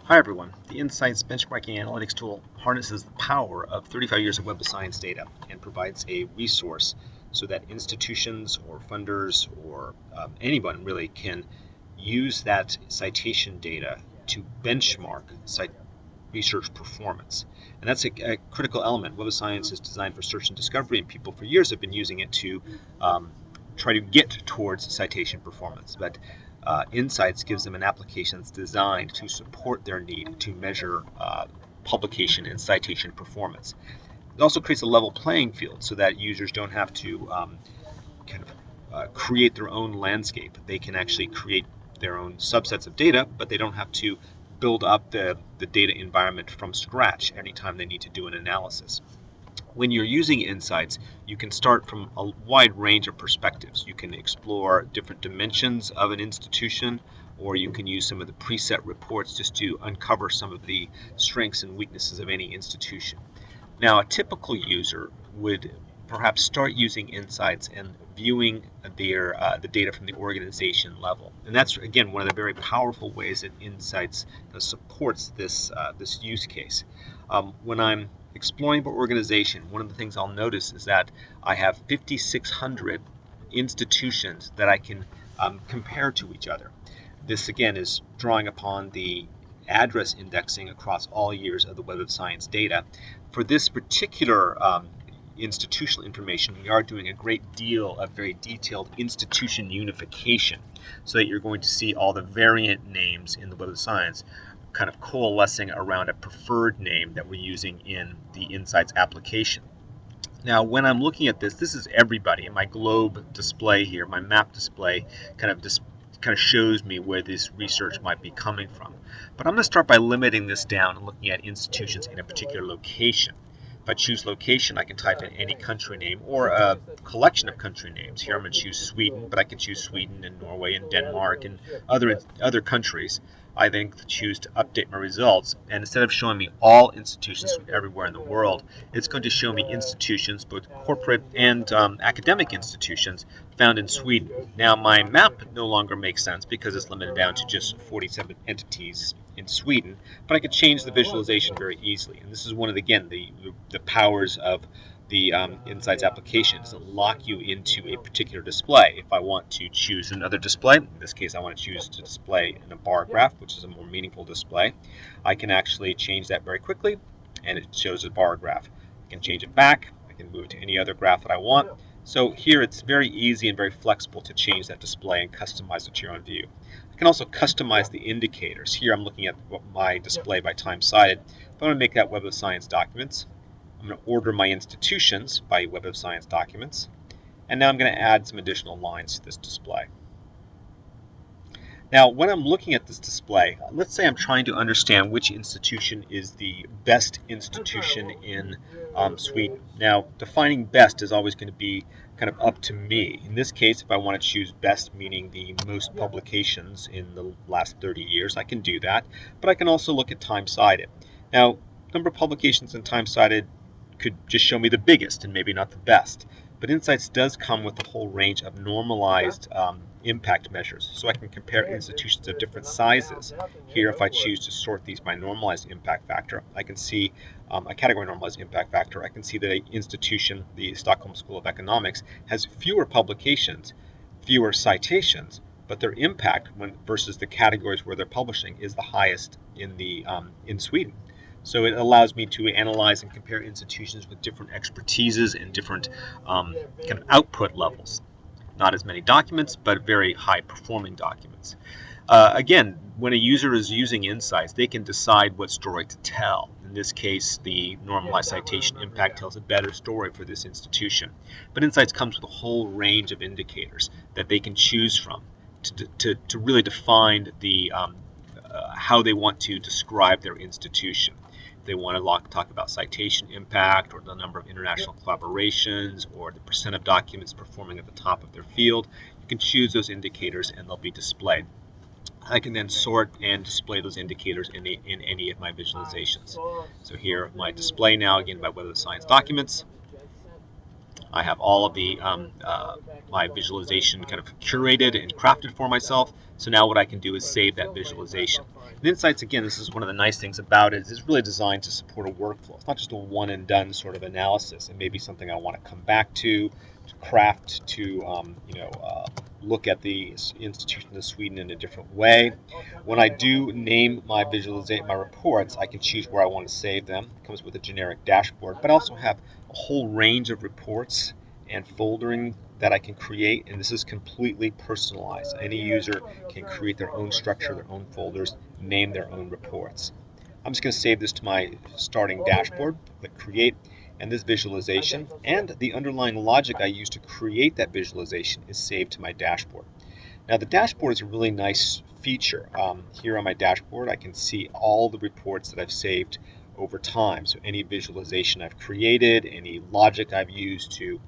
Hi everyone. The InCites benchmarking analytics tool harnesses the power of 35 years of Web of Science data and provides a resource so that institutions or funders or anyone really can use that citation data to benchmark research performance. And that's a critical element. Web of Science is designed for search and discovery, and people for years have been using it to try to get towards citation performance. But InCites gives them an application that's designed to support their need to measure publication and citation performance. It also creates a level playing field so that users don't have to create their own landscape. They can actually create their own subsets of data, but they don't have to build up the data environment from scratch anytime they need to do an analysis. When you're using InCites, you can start from a wide range of perspectives. You can explore different dimensions of an institution, or you can use some of the preset reports just to uncover some of the strengths and weaknesses of any institution. Now, a typical user would perhaps start using InCites and viewing the data from the organization level. And that's, again, one of the very powerful ways that InCites supports this use case. When I'm exploring by organization, one of the things I'll notice is that I have 5,600 institutions that I can compare to each other. This, again, is drawing upon the address indexing across all years of the Web of Science data. For this particular institutional information, we are doing a great deal of very detailed institution unification so that you're going to see all the variant names in the Web of Science kind of coalescing around a preferred name that we're using in the InCites application. Now, when I'm looking at this is everybody. In my globe display here, my map display kind of shows me where this research might be coming from. But I'm going to start by limiting this down and looking at institutions in a particular location. If I choose location, I can type in any country name or a collection of country names. Here I'm going to choose Sweden, but I can choose Sweden and Norway and Denmark and other countries. I then choose to update my results, and instead of showing me all institutions from everywhere in the world, it's going to show me institutions, both corporate and academic institutions, found in Sweden. Now, my map no longer makes sense because it's limited down to just 47 entities in Sweden, but I could change the visualization very easily. And this is one of, again, the powers of the InCites application. Doesn't lock you into a particular display. If I want to choose another display, in this case I want to choose to display in a bar graph, which is a more meaningful display, I can actually change that very quickly, and it shows a bar graph. I can change it back. I can move it to any other graph that I want. So here it's very easy and very flexible to change that display and customize it to your own view. I can also customize the indicators. Here I'm looking at my display by time cited. If I want to make that Web of Science documents, I'm going to order my institutions by Web of Science documents, and now I'm going to add some additional lines to this display. Now, when I'm looking at this display, let's say I'm trying to understand which institution is the best institution in Sweden. Now, defining best is always going to be kind of up to me. In this case, if I want to choose best, meaning the most publications in the last 30 years, I can do that, but I can also look at time cited. Now, number of publications and time cited could just show me the biggest and maybe not the best. But InCites does come with a whole range of normalized impact measures. So I can compare institutions of different sizes. Here, if I choose to sort these by normalized impact factor, I can see a category normalized impact factor. I can see that an institution, the Stockholm School of Economics, has fewer publications, fewer citations, but their impact versus the categories where they're publishing is the highest in Sweden. So it allows me to analyze and compare institutions with different expertises and different kind of output levels. Not as many documents, but very high-performing documents. Again, when a user is using InCites, they can decide what story to tell. In this case, the normalized citation impact tells a better story for this institution. But InCites comes with a whole range of indicators that they can choose from to really define how they want to describe their institution. They want to talk about citation impact, or the number of international collaborations, or the percent of documents performing at the top of their field. You can choose those indicators and they'll be displayed. I can then sort and display those indicators in any of my visualizations. So here, my display now, again, by Web of Science documents. I have all of the my visualization kind of curated and crafted for myself. So now what I can do is save that visualization. And InCites, again, this is one of the nice things about it, is it's really designed to support a workflow. It's not just a one and done sort of analysis. It may be something I want to come back to craft, to look at the institution of Sweden in a different way. When I do name my reports, I can choose where I want to save them. It comes with a generic dashboard, but I also have a whole range of reports and foldering that I can create, and this is completely personalized. Any user can create their own structure, their own folders, name their own reports. I'm just going to save this to my starting dashboard, click create, and this visualization and the underlying logic I use to create that visualization is saved to my dashboard. Now the dashboard is a really nice feature. Here on my dashboard I can see all the reports that I've saved over time. So any visualization I've created, any logic I've used to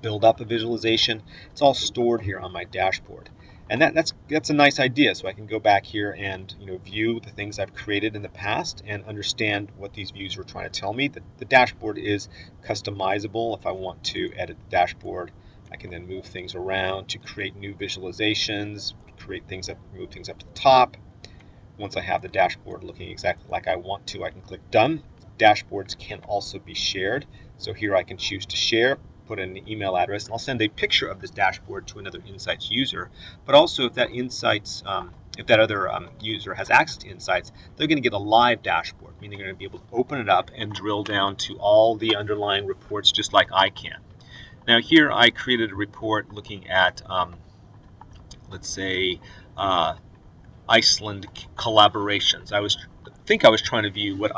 build up a visualization, it's all stored here on my dashboard. And that's a nice idea. So I can go back here and view the things I've created in the past and understand what these views are trying to tell me. The dashboard is customizable. If I want to edit the dashboard, I can then move things around to create new visualizations, move things up to the top. Once I have the dashboard looking exactly like I want to, I can click done. Dashboards can also be shared. So here I can choose to share, put in an email address, and I'll send a picture of this dashboard to another InCites user. But also, if that other user has access to InCites, they're going to get a live dashboard, meaning they're going to be able to open it up and drill down to all the underlying reports just like I can. Now here I created a report looking at, let's say, Iceland collaborations. I think I was trying to view what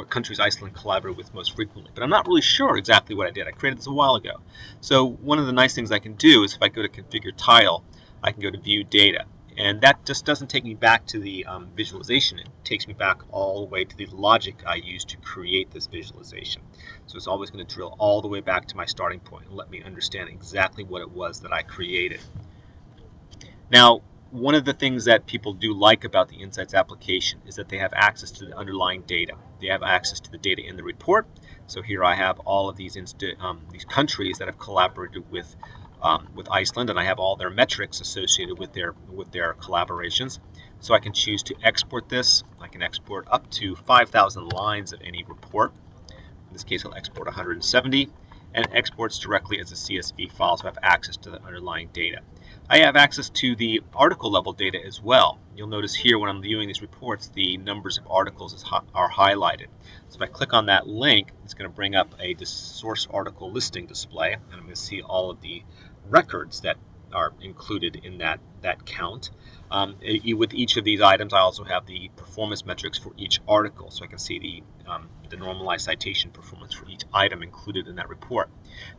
countries Iceland collaborated with most frequently, but I'm not really sure exactly what I did. I created this a while ago. So one of the nice things I can do is if I go to configure tile, I can go to view data. And that just doesn't take me back to the visualization. It takes me back all the way to the logic I used to create this visualization. So it's always going to drill all the way back to my starting point and let me understand exactly what it was that I created. Now, one of the things that people do like about the InCites application is that they have access to the underlying data. They have access to the data in the report. So here I have all of these countries that have collaborated with Iceland, and I have all their metrics associated with their collaborations. So I can choose to export this. I can export up to 5,000 lines of any report. In this case, I'll export 170, and it exports directly as a CSV file, so I have access to the underlying data. I have access to the article level data as well. You'll notice here when I'm viewing these reports, the numbers of articles are highlighted. So if I click on that link, it's going to bring up a source article listing display, and I'm going to see all of the records that are included in that count. With each of these items, I also have the performance metrics for each article, so I can see the normalized citation performance for each item included in that report.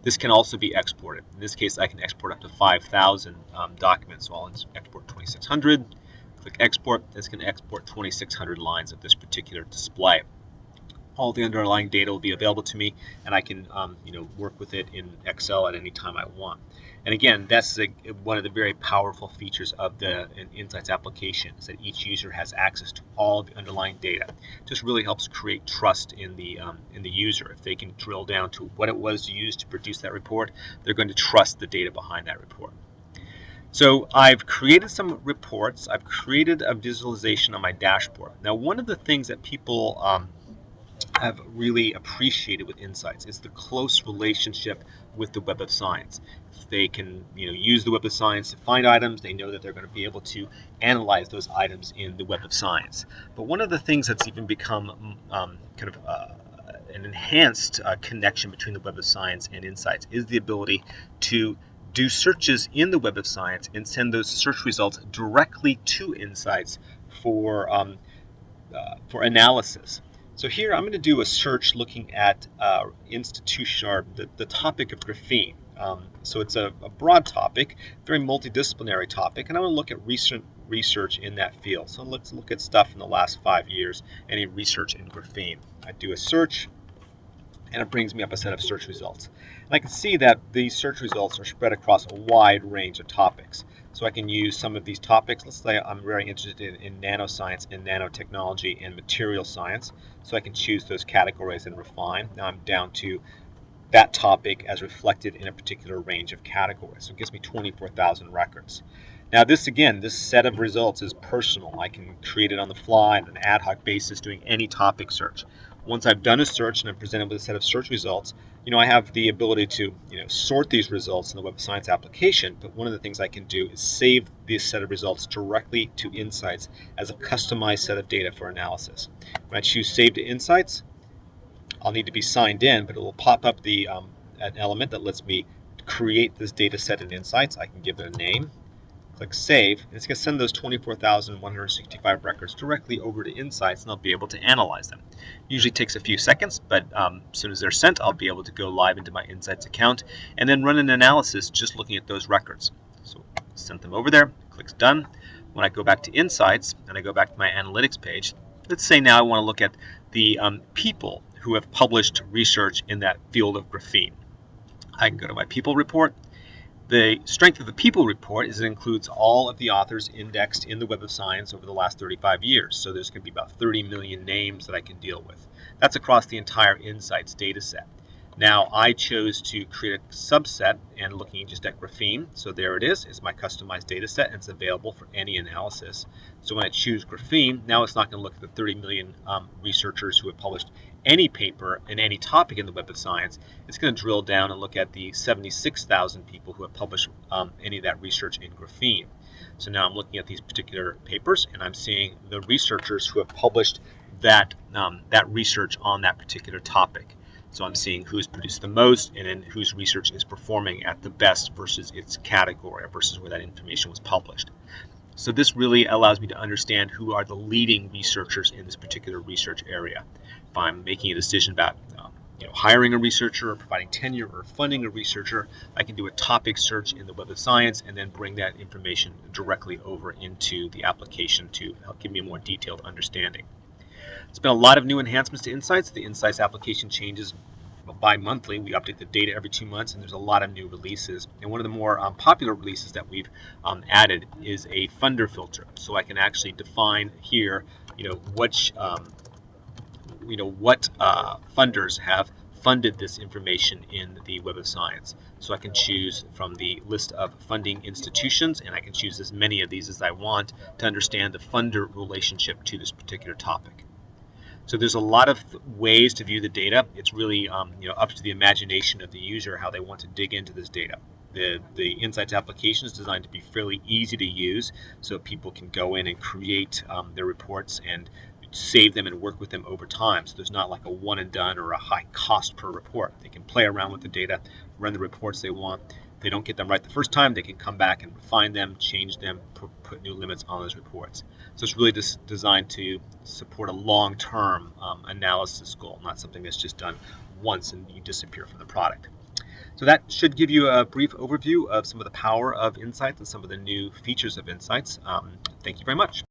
This can also be exported. In this case, I can export up to 5,000 documents, so I'll export 2,600. Click export. This can export 2,600 lines of this particular display. All the underlying data will be available to me, and I can work with it in Excel at any time I want. And again, that's one of the very powerful features of the InCites application, is that each user has access to all the underlying data. It just really helps create trust in the user. If they can drill down to what it was used to produce that report, they're going to trust the data behind that report. So I've created some reports. I've created a visualization on my dashboard. Now, one of the things that people have really appreciated with InCites is the close relationship with the Web of Science. If they can use the Web of Science to find items, they know that they're going to be able to analyze those items in the Web of Science. But one of the things that's even become an enhanced connection between the Web of Science and InCites is the ability to do searches in the Web of Science and send those search results directly to InCites for analysis. So here I'm going to do a search looking at the topic of graphene. So it's a broad topic, very multidisciplinary topic, and I want to look at recent research in that field. So let's look at stuff in the last 5 years, any research in graphene. I do a search, and it brings me up a set of search results. And I can see that these search results are spread across a wide range of topics. So I can use some of these topics. Let's say I'm very interested in nanoscience and nanotechnology and material science. So I can choose those categories and refine. Now I'm down to that topic as reflected in a particular range of categories. So it gives me 24,000 records. Now this set of results is personal. I can create it on the fly on an ad hoc basis doing any topic search. Once I've done a search and I'm presented with a set of search results, I have the ability to, sort these results in the Web of Science application, but one of the things I can do is save this set of results directly to InCites as a customized set of data for analysis. When I choose Save to InCites, I'll need to be signed in, but it will pop up an element that lets me create this data set in InCites. I can give it a name, click Save, and it's going to send those 24,165 records directly over to InCites, and I'll be able to analyze them. Usually takes a few seconds, but as soon as they're sent, I'll be able to go live into my InCites account and then run an analysis just looking at those records. So send them over there, clicks Done. When I go back to InCites and I go back to my analytics page, let's say now I want to look at the people who have published research in that field of graphene. I can go to my people report. The strength of the people report is it includes all of the authors indexed in the Web of Science over the last 35 years. So there's going to be about 30 million names that I can deal with. That's across the entire InCites data set. Now I chose to create a subset and looking just at graphene. So there it is. It's my customized data set and it's available for any analysis. So when I choose graphene, now it's not going to look at the 30 million researchers who have published any paper in any topic in the Web of Science. It's going to drill down and look at the 76,000 people who have published any of that research in graphene. So now I'm looking at these particular papers and I'm seeing the researchers who have published that research on that particular topic. So I'm seeing who's produced the most and then whose research is performing at the best versus its category versus where that information was published. So this really allows me to understand who are the leading researchers in this particular research area. If I'm making a decision about hiring a researcher or providing tenure or funding a researcher, I can do a topic search in the Web of Science and then bring that information directly over into the application to help give me a more detailed understanding. There's been a lot of new enhancements to InCites. The InCites application changes bi-monthly. We update the data every 2 months, and there's a lot of new releases. And one of the more popular releases that we've added is a funder filter. So I can actually define here, which, what funders have funded this information in the Web of Science. So I can choose from the list of funding institutions, and I can choose as many of these as I want to understand the funder relationship to this particular topic. So there's a lot of ways to view the data. It's really up to the imagination of the user how they want to dig into this data. The InCites application is designed to be fairly easy to use so people can go in and create their reports and save them and work with them over time. So there's not like a one and done or a high cost per report. They can play around with the data, run the reports they want. If they don't get them right the first time, they can come back and refine them, change them, put new limits on those reports. So it's really designed to support a long-term analysis goal, not something that's just done once and you disappear from the product. So that should give you a brief overview of some of the power of InCites and some of the new features of InCites. Thank you very much.